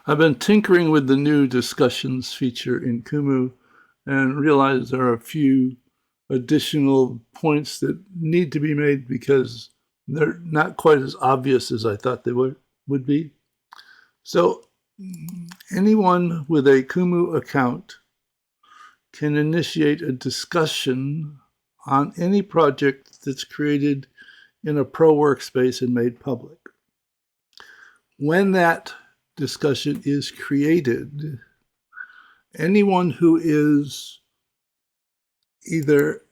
I've been tinkering with the new discussions feature in Kumu and realized there are a few additional points that need to be made because they're not quite as obvious as I thought they would be. So anyone with a Kumu account can initiate a discussion on any project that's created in a pro workspace and made public. When that discussion is created, anyone who is either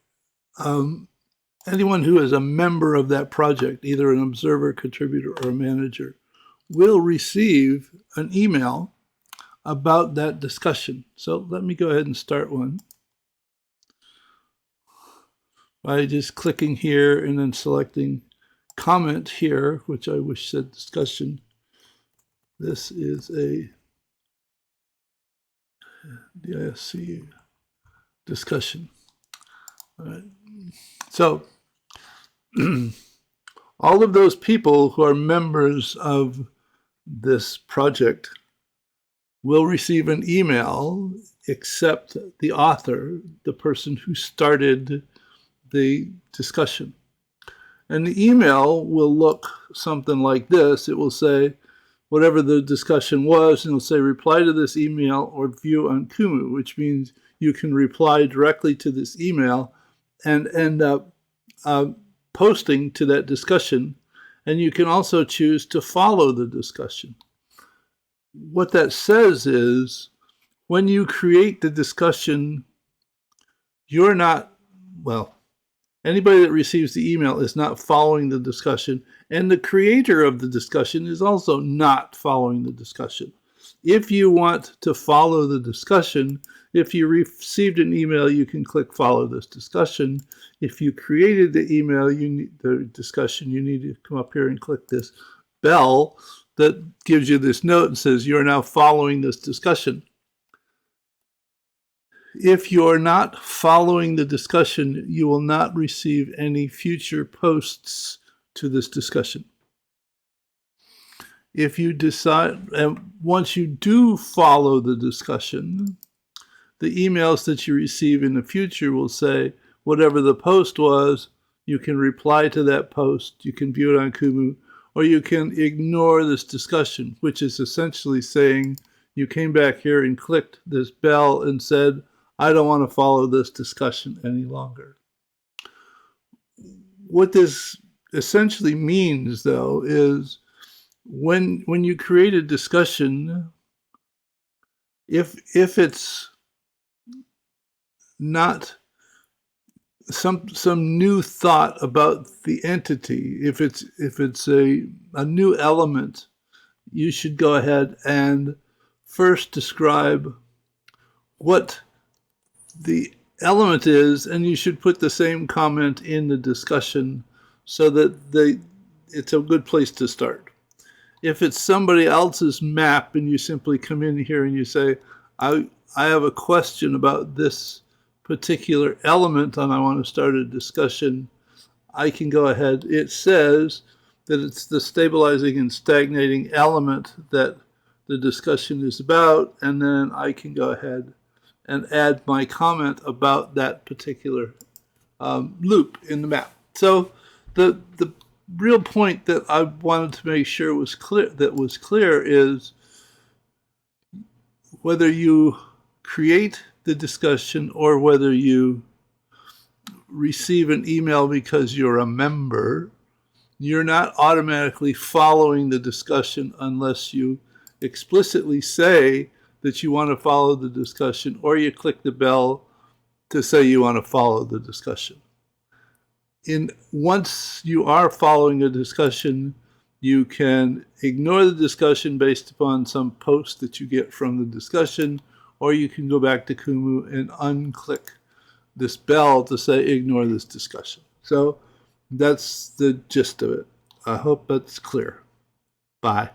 anyone who is a member of that project, either an observer, contributor, or a manager, will receive an email about that discussion. So let me go ahead and start one by just clicking here and then selecting comment here, which I wish said discussion. This is a DISC discussion. All right. So all of those people who are members of this project will receive an email except the author, the person who started the discussion. And the email will look something like this. It will say whatever the discussion was, and it'll say reply to this email or view on Kumu, which means you can reply directly to this email and end up posting to that discussion. And you can also choose to follow the discussion. What that says is when you create the discussion, you're not, well, anybody that receives the email is not following the discussion, and the creator of the discussion is also not following the discussion. If you want to follow the discussion, if you received an email, you can click follow this discussion. If you created the email, the discussion, you need to come up here and click this bell that gives you this note and says you're now following this discussion. If you're not following the discussion, you will not receive any future posts to this discussion. If you decide, and once you do follow the discussion, the emails that you receive in the future will say whatever the post was, you can reply to that post, you can view it on Kumu, or you can ignore this discussion, which is essentially saying you came back here and clicked this bell and said, I don't want to follow this discussion any longer. What this essentially means, though, is when you create a discussion, if it's not some new thought about the entity, if it's a new element, you should go ahead and first describe what the element is, and you should put the same comment in the discussion so that it's a good place to start. If it's somebody else's map and you simply come in here and you say, I have a question about this particular element and I want to start a discussion, I can go ahead. It says that it's the stabilizing and stagnating element that the discussion is about, and then I can go ahead and add my comment about that particular loop in the map. So the real point that I wanted to make sure was clear is whether you create the discussion or whether you receive an email because you're a member, you're not automatically following the discussion unless you explicitly say that you want to follow the discussion, or you click the bell to say you want to follow the discussion. Once you are following a discussion, you can ignore the discussion based upon some post that you get from the discussion, or you can go back to Kumu and unclick this bell to say ignore this discussion. So that's the gist of it. I hope that's clear. Bye.